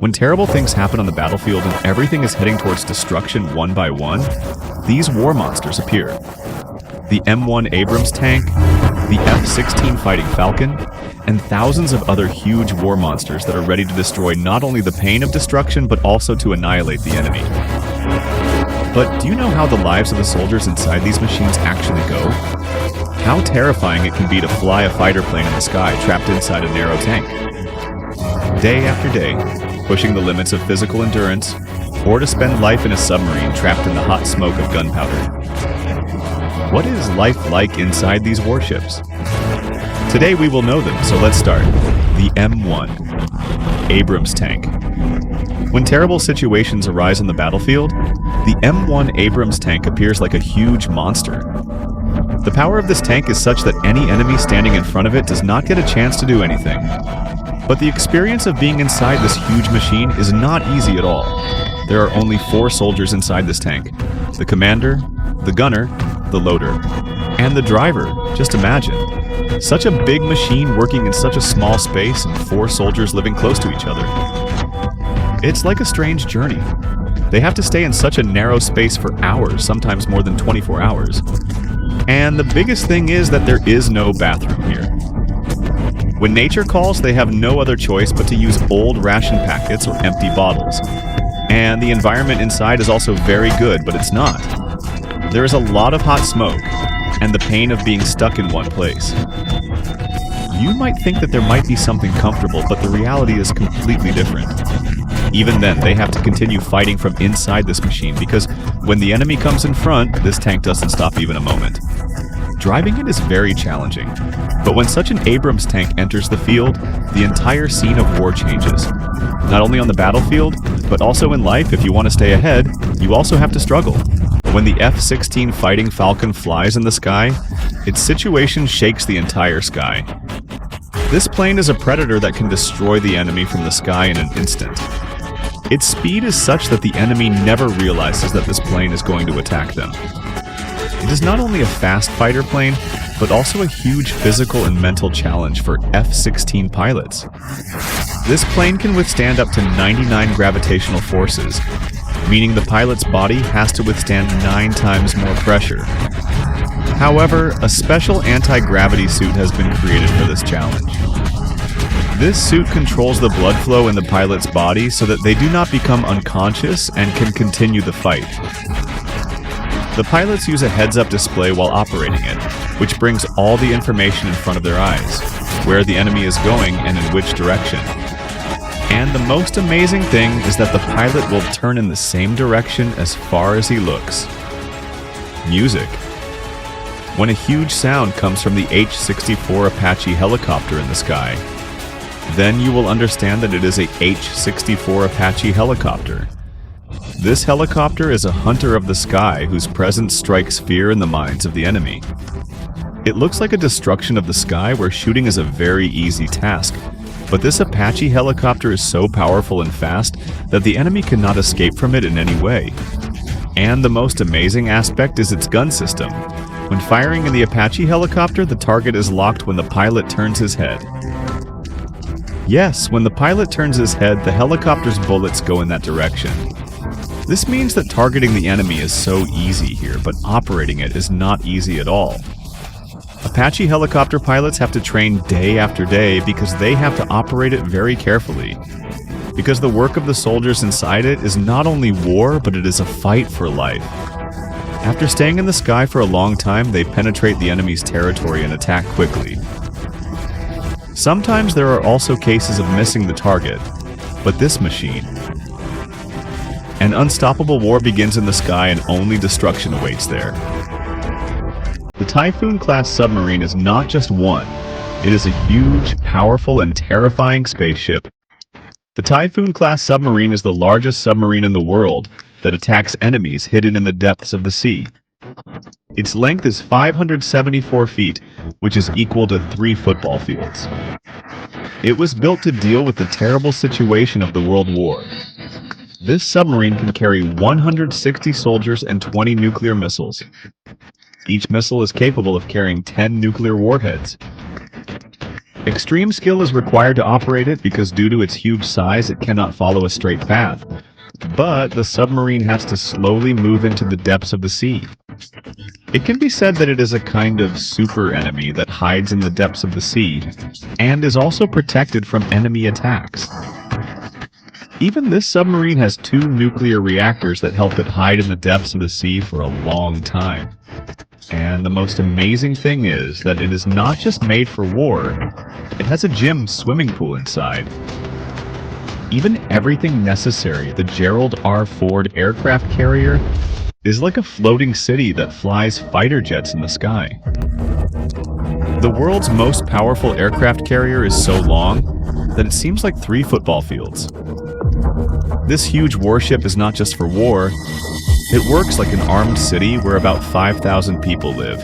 When terrible things happen on the battlefield and everything is heading towards destruction one by one, these war monsters appear. The M1 Abrams tank, the F-16 Fighting Falcon, and thousands of other huge war monsters that are ready to destroy not only the pain of destruction but also to annihilate the enemy. But do you know how the lives of the soldiers inside these machines actually go? How terrifying it can be to fly a fighter plane in the sky trapped inside a narrow tank. Day after day, pushing the limits of physical endurance, or to spend life in a submarine trapped in the hot smoke of gunpowder. What is life like inside these warships? Today we will know them, so let's start. The M1 Abrams tank. When terrible situations arise on the battlefield, the M1 Abrams tank appears like a huge monster. The power of this tank is such that any enemy standing in front of it does not get a chance to do anything. But the experience of being inside this huge machine is not easy at all. There are only 4 soldiers inside this tank: the commander, the gunner, the loader, and the driver. Just imagine. Such a big machine working in such a small space and 4 soldiers living close to each other. It's like a strange journey. They have to stay in such a narrow space for hours, sometimes more than 24 hours. And the biggest thing is that there is no bathroom here. When nature calls, they have no other choice but to use old ration packets or empty bottles. And the environment inside is also very good, but it's not. There is a lot of hot smoke, and the pain of being stuck in one place. You might think that there might be something comfortable, but the reality is completely different. Even then, they have to continue fighting from inside this machine because when the enemy comes in front, this tank doesn't stop even a moment. Driving it is very challenging, but when such an Abrams tank enters the field, the entire scene of war changes. Not only on the battlefield, but also in life. If you want to stay ahead, you also have to struggle. When the F-16 Fighting Falcon flies in the sky, its situation shakes the entire sky. This plane is a predator that can destroy the enemy from the sky in an instant. Its speed is such that the enemy never realizes that this plane is going to attack them. It is not only a fast fighter plane, but also a huge physical and mental challenge for F-16 pilots. This plane can withstand up to 99 gravitational forces, meaning the pilot's body has to withstand 9 times more pressure. However, a special anti-gravity suit has been created for this challenge. This suit controls the blood flow in the pilot's body so that they do not become unconscious and can continue the fight. The pilots use a heads-up display while operating it, which brings all the information in front of their eyes, where the enemy is going and in which direction. And the most amazing thing is that the pilot will turn in the same direction as far as he looks. Music. When a huge sound comes from the H-64 Apache helicopter in the sky, then you will understand that it is a H-64 Apache helicopter. This helicopter is a hunter of the sky whose presence strikes fear in the minds of the enemy. It looks like a destruction of the sky where shooting is a very easy task, but this Apache helicopter is so powerful and fast that the enemy cannot escape from it in any way. And the most amazing aspect is its gun system. When firing in the Apache helicopter, the target is locked when the pilot turns his head. Yes, when the pilot turns his head, the helicopter's bullets go in that direction. This means that targeting the enemy is so easy here, but operating it is not easy at all. Apache helicopter pilots have to train day after day because they have to operate it very carefully. Because the work of the soldiers inside it is not only war, but it is a fight for life. After staying in the sky for a long time, they penetrate the enemy's territory and attack quickly. Sometimes there are also cases of missing the target, but this machine. An unstoppable war begins in the sky and only destruction awaits there. The Typhoon-class submarine is not just one. It is a huge, powerful, and terrifying spaceship. The Typhoon-class submarine is the largest submarine in the world that attacks enemies hidden in the depths of the sea. Its length is 574 feet, which is equal to 3 football fields. It was built to deal with the terrible situation of the World War. This submarine can carry 160 soldiers and 20 nuclear missiles. Each missile is capable of carrying 10 nuclear warheads. Extreme skill is required to operate it because due to its huge size, it cannot follow a straight path. But the submarine has to slowly move into the depths of the sea. It can be said that it is a kind of super enemy that hides in the depths of the sea and is also protected from enemy attacks. Even this submarine has 2 nuclear reactors that help it hide in the depths of the sea for a long time. And the most amazing thing is that it is not just made for war, it has a gym swimming pool inside. Even everything necessary, the Gerald R. Ford aircraft carrier is like a floating city that flies fighter jets in the sky. The world's most powerful aircraft carrier is so long that it seems like 3 football fields. This huge warship is not just for war, it works like an armed city where about 5,000 people live,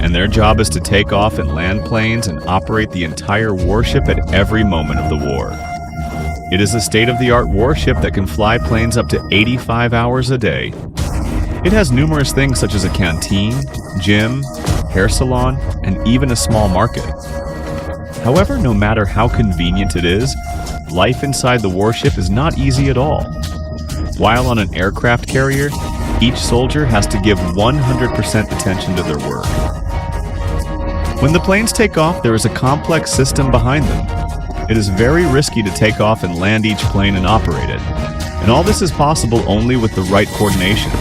and their job is to take off and land planes and operate the entire warship at every moment of the war. It is a state-of-the-art warship that can fly planes up to 85 hours a day. It has numerous things such as a canteen, gym, hair salon, and even a small market. However, no matter how convenient it is, life inside the warship is not easy at all. While on an aircraft carrier, each soldier has to give 100% attention to their work. When the planes take off, there is a complex system behind them. It is very risky to take off and land each plane and operate it. And all this is possible only with the right coordination.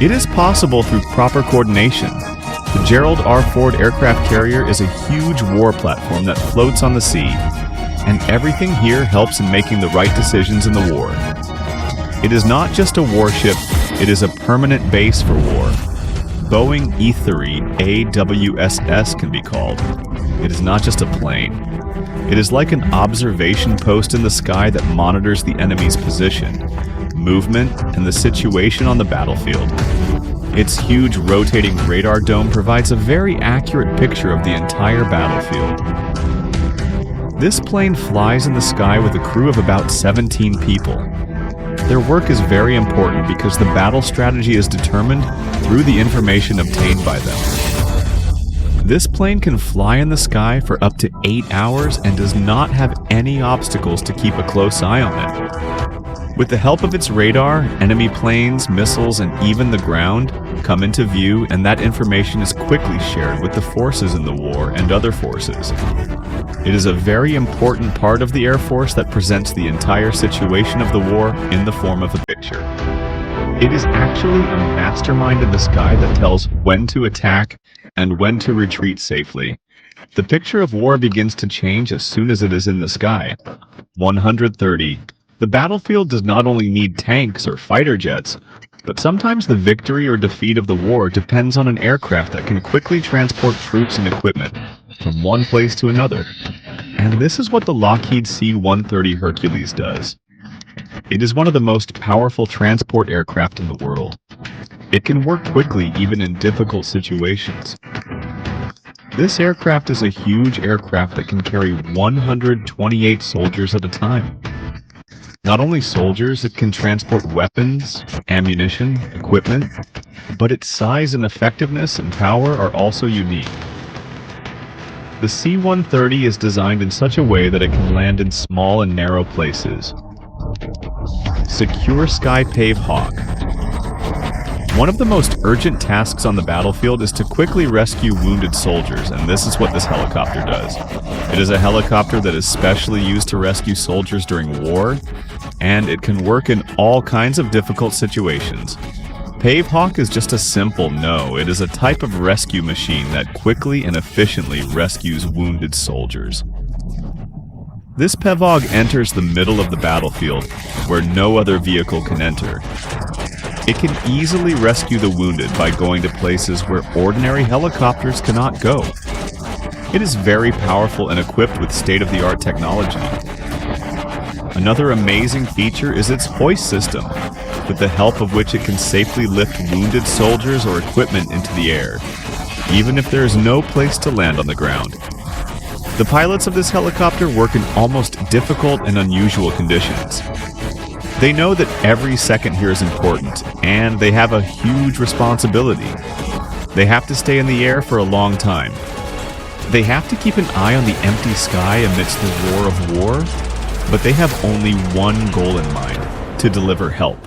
It is possible through proper coordination. The Gerald R. Ford aircraft carrier is a huge war platform that floats on the sea, and everything here helps in making the right decisions in the war. It is not just a warship, it is a permanent base for war. Boeing E-3 AWSS can be called. It is not just a plane. It is like an observation post in the sky that monitors the enemy's position, movement, and the situation on the battlefield. Its huge rotating radar dome provides a very accurate picture of the entire battlefield. This plane flies in the sky with a crew of about 17 people. Their work is very important because the battle strategy is determined through the information obtained by them. This plane can fly in the sky for up to 8 hours and does not have any obstacles to keep a close eye on it. With the help of its radar, enemy planes, missiles, and even the ground come into view, and that information is quickly shared with the forces in the war and other forces. It is a very important part of the Air Force that presents the entire situation of the war in the form of a picture. It is actually a mastermind in the sky that tells when to attack and when to retreat safely. The picture of war begins to change as soon as it is in the sky. 130. The battlefield does not only need tanks or fighter jets, but sometimes the victory or defeat of the war depends on an aircraft that can quickly transport troops and equipment from one place to another. And this is what the Lockheed C-130 Hercules does. It is one of the most powerful transport aircraft in the world. It can work quickly even in difficult situations. This aircraft is a huge aircraft that can carry 128 soldiers at a time. Not only soldiers, it can transport weapons, ammunition, equipment, but its size and effectiveness and power are also unique. The C-130 is designed in such a way that it can land in small and narrow places. Secure Sky Pave Hawk. One of the most urgent tasks on the battlefield is to quickly rescue wounded soldiers, and this is what this helicopter does. It is a helicopter that is specially used to rescue soldiers during war, and it can work in all kinds of difficult situations. Pave Hawk is just a simple no. It is a type of rescue machine that quickly and efficiently rescues wounded soldiers. This PEVOG enters the middle of the battlefield, where no other vehicle can enter. It can easily rescue the wounded by going to places where ordinary helicopters cannot go. It is very powerful and equipped with state-of-the-art technology. Another amazing feature is its hoist system, with the help of which it can safely lift wounded soldiers or equipment into the air, even if there is no place to land on the ground. The pilots of this helicopter work in almost difficult and unusual conditions. They know that every second here is important, and they have a huge responsibility. They have to stay in the air for a long time. They have to keep an eye on the empty sky amidst the roar of war, but they have only one goal in mind: to deliver help.